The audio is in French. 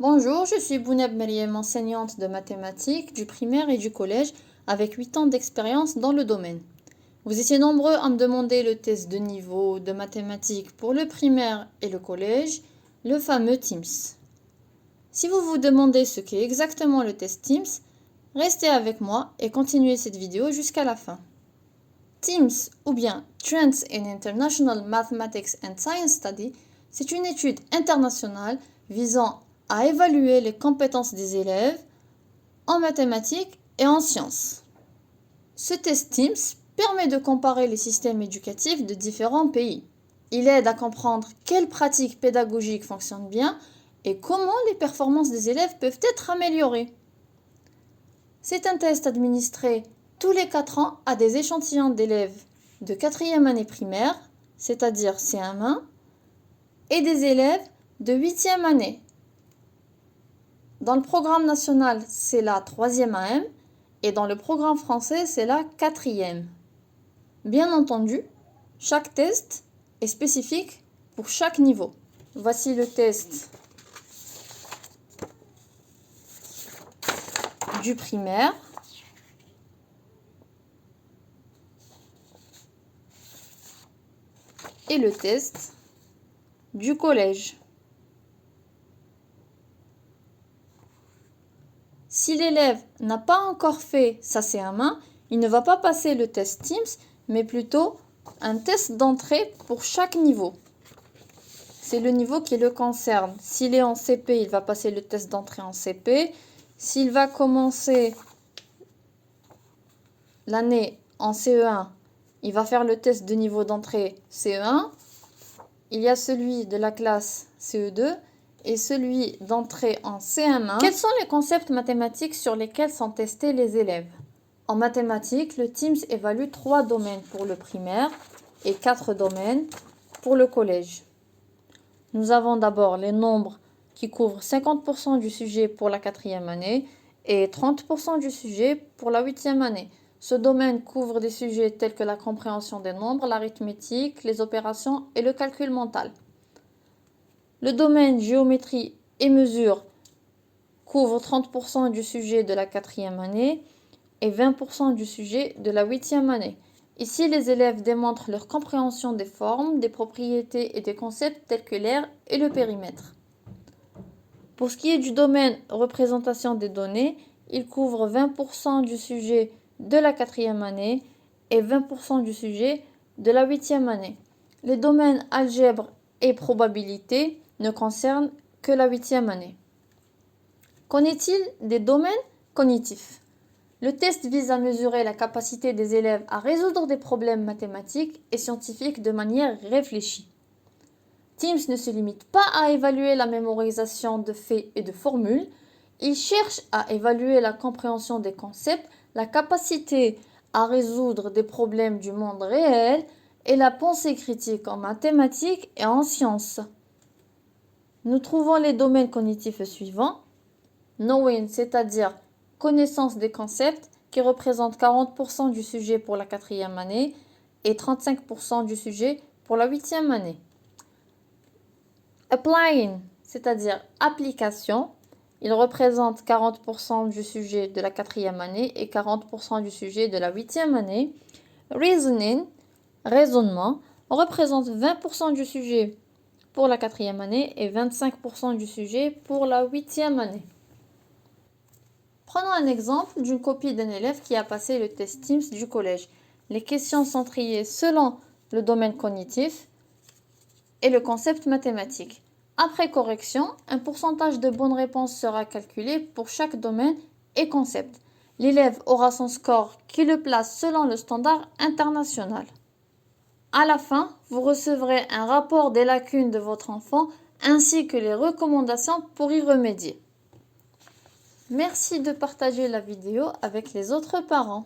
Bonjour, je suis Bouneb Meriem, enseignante de mathématiques du primaire et du collège avec 8 ans d'expérience dans le domaine. Vous étiez nombreux à me demander le test de niveau de mathématiques pour le primaire et le collège, le fameux TIMSS. Si vous vous demandez ce qu'est exactement le test TIMSS, restez avec moi et continuez cette vidéo jusqu'à la fin. TIMSS, ou bien Trends in International Mathematics and Science Study, c'est une étude internationale visant à évaluer les compétences des élèves en mathématiques et en sciences. Ce test TIMSS permet de comparer les systèmes éducatifs de différents pays. Il aide à comprendre quelles pratiques pédagogiques fonctionnent bien et comment les performances des élèves peuvent être améliorées. C'est un test administré tous les 4 ans à des échantillons d'élèves de 4e année primaire, c'est-à-dire CM1, et des élèves de 8e année. Dans le programme national, c'est la 3e AM et dans le programme français, c'est la 4e. Bien entendu, chaque test est spécifique pour chaque niveau. Voici le test du primaire. Et le test du collège. Si l'élève n'a pas encore fait sa CM1, il ne va pas passer le test TIMSS, mais plutôt un test d'entrée pour chaque niveau. C'est le niveau qui le concerne. S'il est en CP, il va passer le test d'entrée en CP. S'il va commencer l'année en CE1, il va faire le test de niveau d'entrée CE1. Il y a celui de la classe CE2 et celui d'entrée en CM1. Quels sont les concepts mathématiques sur lesquels sont testés les élèves? En mathématiques, le TIMSS évalue 3 domaines pour le primaire et 4 domaines pour le collège. Nous avons d'abord les nombres qui couvrent 50% du sujet pour la 4e année et 30% du sujet pour la 8e année. Ce domaine couvre des sujets tels que la compréhension des nombres, l'arithmétique, les opérations et le calcul mental. Le domaine géométrie et mesure couvre 30% du sujet de la 4e année et 20% du sujet de la 8e année. Ici, les élèves démontrent leur compréhension des formes, des propriétés et des concepts tels que l'aire et le périmètre. Pour ce qui est du domaine représentation des données, il couvre 20% du sujet de la 4e année et 20% du sujet de la 8e année. Les domaines algèbre et probabilité ne concernent que la 8e année. Qu'en est-il des domaines cognitifs? Le test vise à mesurer la capacité des élèves à résoudre des problèmes mathématiques et scientifiques de manière réfléchie. TIMSS ne se limite pas à évaluer la mémorisation de faits et de formules, il cherche à évaluer la compréhension des concepts, la capacité à résoudre des problèmes du monde réel et la pensée critique en mathématiques et en sciences. Nous trouvons les domaines cognitifs suivants. Knowing, c'est-à-dire connaissance des concepts, qui représente 40% du sujet pour la 4e année et 35% du sujet pour la 8e année. Applying, c'est-à-dire application, il représente 40% du sujet de la 4e année et 40% du sujet de la 8e année. Reasoning, raisonnement, représente 20% du sujet pour la 4e année et 25% du sujet pour la 8e année. Prenons un exemple d'une copie d'un élève qui a passé le test TIMSS du collège. Les questions sont triées selon le domaine cognitif et le concept mathématique. Après correction, un pourcentage de bonnes réponses sera calculé pour chaque domaine et concept. L'élève aura son score qui le place selon le standard international. À la fin, vous recevrez un rapport des lacunes de votre enfant ainsi que les recommandations pour y remédier. Merci de partager la vidéo avec les autres parents.